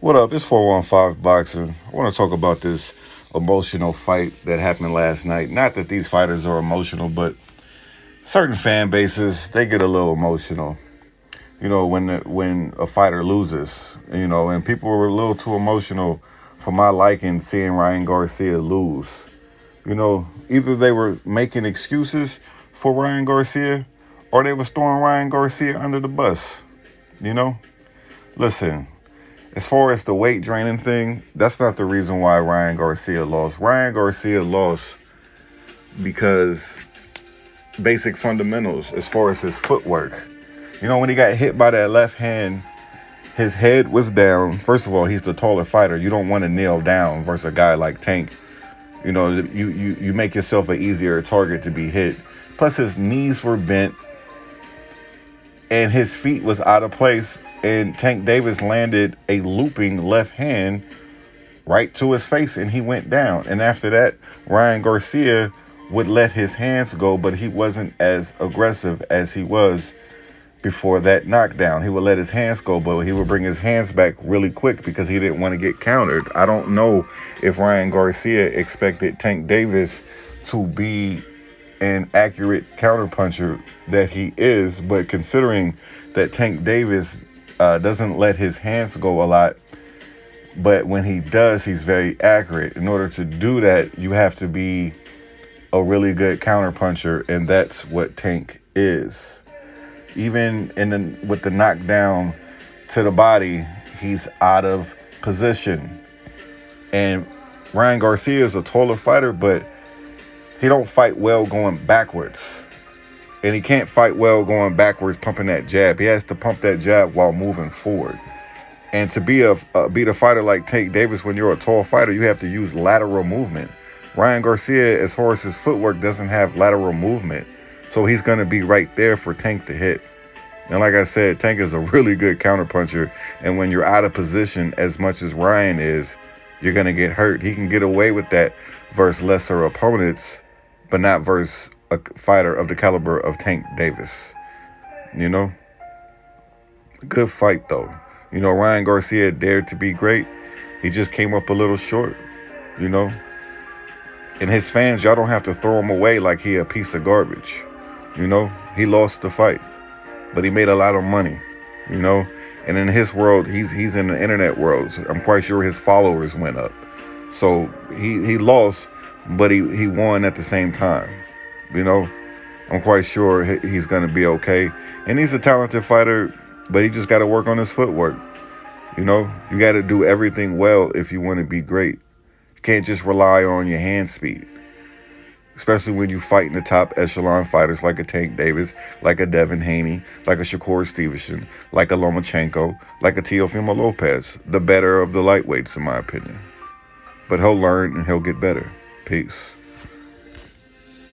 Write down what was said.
What up? It's 415 Boxing. I want to talk about this emotional fight that happened last night. Not that these fighters are emotional, but certain fan bases, they get a little emotional. When a fighter loses, and people were a little too emotional for my liking seeing Ryan Garcia lose. Either they were making excuses for Ryan Garcia or they were throwing Ryan Garcia under the bus. You know? Listen, as far as the weight draining thing, that's not the reason why Ryan Garcia lost. Ryan Garcia lost because basic fundamentals as far as his footwork. When he got hit by that left hand, his head was down. First of all, he's the taller fighter. You don't want to kneel down versus a guy like Tank. You make yourself an easier target to be hit. Plus, his knees were bent and his feet was out of place. And Tank Davis landed a looping left hand right to his face and he went down. And after that, Ryan Garcia would let his hands go, but he wasn't as aggressive as he was before that knockdown. He would let his hands go, but he would bring his hands back really quick because he didn't want to get countered. I don't know if Ryan Garcia expected Tank Davis to be an accurate counterpuncher that he is, but considering that Tank Davis doesn't let his hands go a lot, but when he does, he's very accurate. In order to do that, you have to be a really good counterpuncher, and that's what Tank is. Even with the knockdown to the body, he's out of position. And Ryan Garcia is a taller fighter, but he don't fight well going backwards. And he can't fight well going backwards, pumping that jab. He has to pump that jab while moving forward. And to be a fighter like Tank Davis, when you're a tall fighter, you have to use lateral movement. Ryan Garcia, as far as his footwork, doesn't have lateral movement. So he's going to be right there for Tank to hit. And like I said, Tank is a really good counterpuncher. And when you're out of position as much as Ryan is, you're going to get hurt. He can get away with that versus lesser opponents, but not versus a fighter of the caliber of Tank Davis. Good fight, though. Ryan Garcia dared to be great. He just came up a little short, And his fans, y'all don't have to throw him away like he a piece of garbage. He lost the fight, but he made a lot of money, And in his world, he's in the internet world. So I'm quite sure his followers went up. So he lost, but he won at the same time. I'm quite sure he's going to be okay. And he's a talented fighter, but he just got to work on his footwork. You got to do everything well if you want to be great. You can't just rely on your hand speed, especially when you fight in the top echelon fighters like a Tank Davis, like a Devin Haney, like a Shakur Stevenson, like a Lomachenko, like a Teofimo Lopez, the better of the lightweights, in my opinion. But he'll learn and he'll get better. Peace.